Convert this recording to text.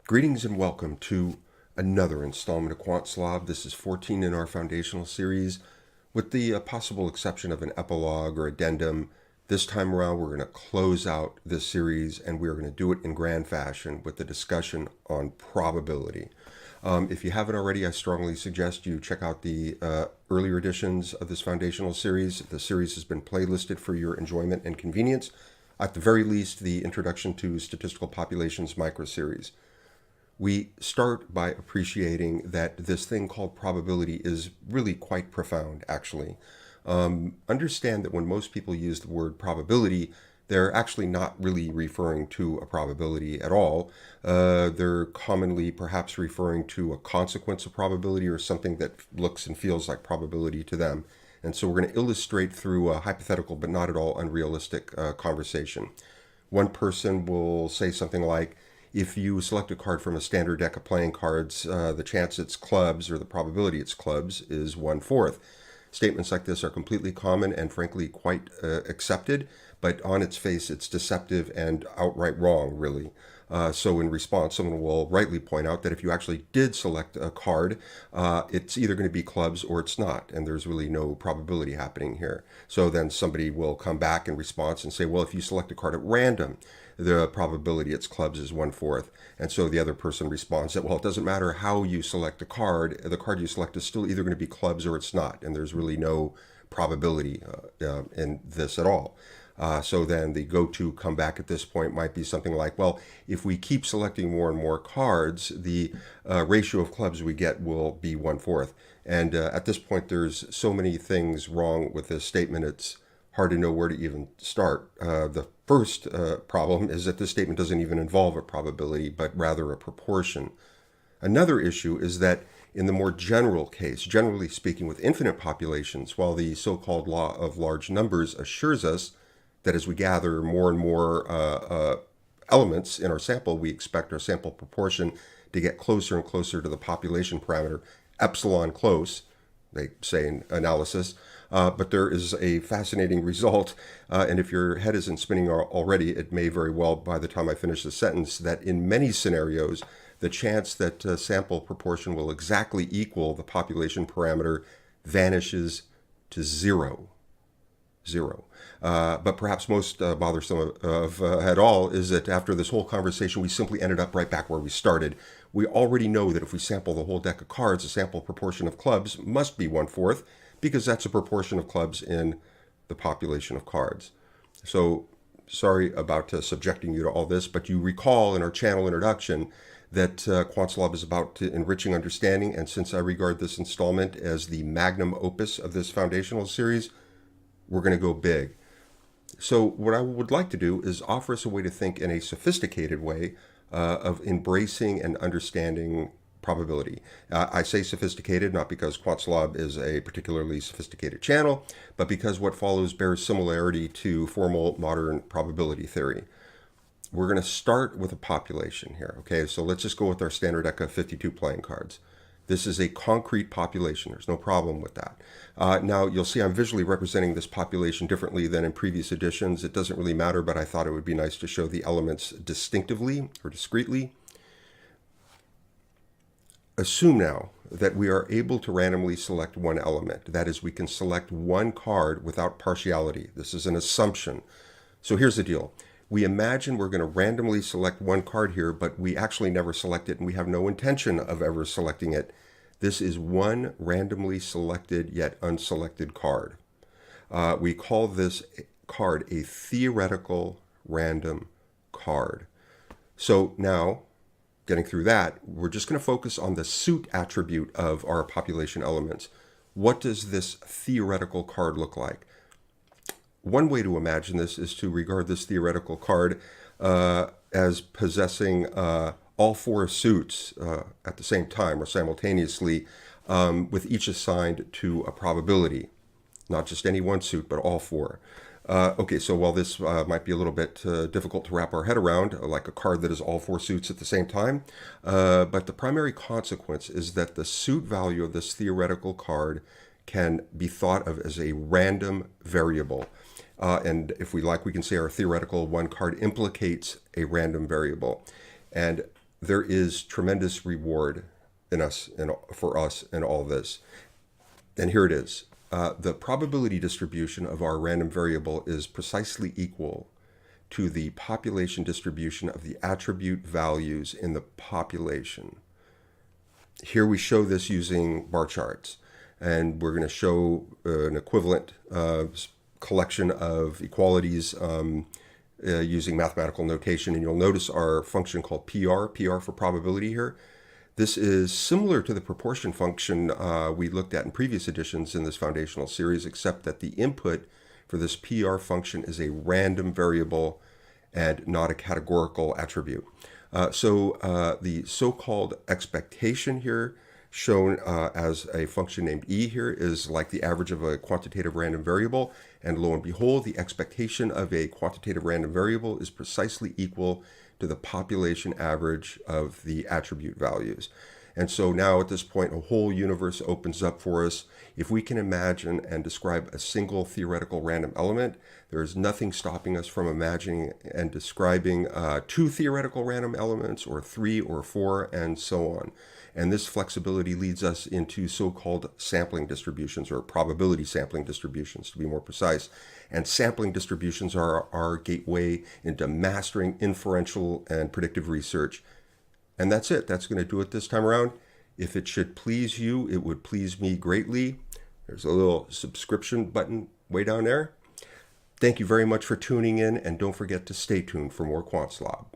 Greetings and welcome to another installment of Quant Slob. This is 14 in our foundational series, with the possible exception of an epilogue or addendum. This time around, we're going to close out this series, and we're going to do it in grand fashion with the discussion on probability. If you haven't already, I strongly suggest you check out the earlier editions of this foundational series. The series has been playlisted for your enjoyment and convenience. At the very least, the Introduction to Statistical Populations micro-series. We start by appreciating that this thing called probability is really quite profound, actually. Understand that when most people use the word probability, they're actually not really referring to a probability at all. They're commonly perhaps referring to a consequence of probability or something that looks and feels like probability to them. And so we're going to illustrate through a hypothetical but not at all unrealistic conversation. One person will say something like, if you select a card from a standard deck of playing cards, the chance it's clubs, or the probability it's clubs, is 1/4. Statements like this are completely common and frankly quite accepted, but on its face it's deceptive and outright wrong, really. So in response, someone will rightly point out that if you actually did select a card, it's either going to be clubs or it's not, and there's really no probability happening here. So then somebody will come back in response and say, well, if you select a card at random, the probability it's clubs is 1/4. And so the other person responds that, well, it doesn't matter how you select the card you select is still either going to be clubs or it's not, and there's really no probability in this at all. So then the go-to comeback at this point might be something like, well, if we keep selecting more and more cards, the ratio of clubs we get will be 1/4. And at this point, there's so many things wrong with this statement, it's hard to know where to even start. The first problem is that this statement doesn't even involve a probability, but rather a proportion. Another issue is that in the more general case, generally speaking with infinite populations, while the so-called law of large numbers assures us that as we gather more and more elements in our sample, we expect our sample proportion to get closer and closer to the population parameter, epsilon close, they say in analysis. But there is a fascinating result, and if your head isn't spinning already, it may very well, by the time I finish the sentence, that in many scenarios, the chance that sample proportion will exactly equal the population parameter vanishes to zero. But perhaps most bothersome of at all is that after this whole conversation, we simply ended up right back where we started. We already know that if we sample the whole deck of cards, the sample proportion of clubs must be 1/4, because that's a proportion of clubs in the population of cards. So sorry about subjecting you to all this, but you recall in our channel introduction that Quant Slob is about enriching understanding, and since I regard this installment as the magnum opus of this foundational series, we're going to go big. So what I would like to do is offer us a way to think in a sophisticated way of embracing and understanding probability. I say sophisticated not because Quant Slob is a particularly sophisticated channel, but because what follows bears similarity to formal modern probability theory. We're going to start with a population here, okay? So let's just go with our standard deck of 52 playing cards. This is a concrete population. There's no problem with that. Now, you'll see I'm visually representing this population differently than in previous editions. It doesn't really matter, but I thought it would be nice to show the elements distinctively or discretely. Assume now that we are able to randomly select one element. That is, we can select one card without partiality. This is an assumption. So here's the deal. We imagine we're going to randomly select one card here, but we actually never select it, and we have no intention of ever selecting it. This is one randomly selected yet unselected card. We call this card a theoretical random card. So now, getting through that, we're just going to focus on the suit attribute of our population elements. What does this theoretical card look like? One way to imagine this is to regard this theoretical card as possessing all four suits at the same time or simultaneously, with each assigned to a probability. Not just any one suit, but all four. Okay, so while this might be a little bit difficult to wrap our head around, like a card that is all four suits at the same time, but the primary consequence is that the suit value of this theoretical card can be thought of as a random variable. And if we like, we can say our theoretical one card implicates a random variable. And there is tremendous reward in us and for us in all this. And here it is. The probability distribution of our random variable is precisely equal to the population distribution of the attribute values in the population. Here we show this using bar charts, and we're going to show an equivalent collection of equalities using mathematical notation. And you'll notice our function called PR for probability here. This is similar to the proportion function we looked at in previous editions in this foundational series, except that the input for this PR function is a random variable and not a categorical attribute. So the so-called expectation here, shown as a function named E here, is like the average of a quantitative random variable. And lo and behold, the expectation of a quantitative random variable is precisely equal to the population average of the attribute values. And so now at this point, a whole universe opens up for us. If we can imagine and describe a single theoretical random element, there is nothing stopping us from imagining and describing two theoretical random elements, or three or four, and so on. And this flexibility leads us into so-called sampling distributions, or probability sampling distributions, to be more precise. And sampling distributions are our gateway into mastering inferential and predictive research. And that's it. That's going to do it this time around. If it should please you, it would please me greatly. There's a little subscription button way down there. Thank you very much for tuning in, and don't forget to stay tuned for more Quant Slob.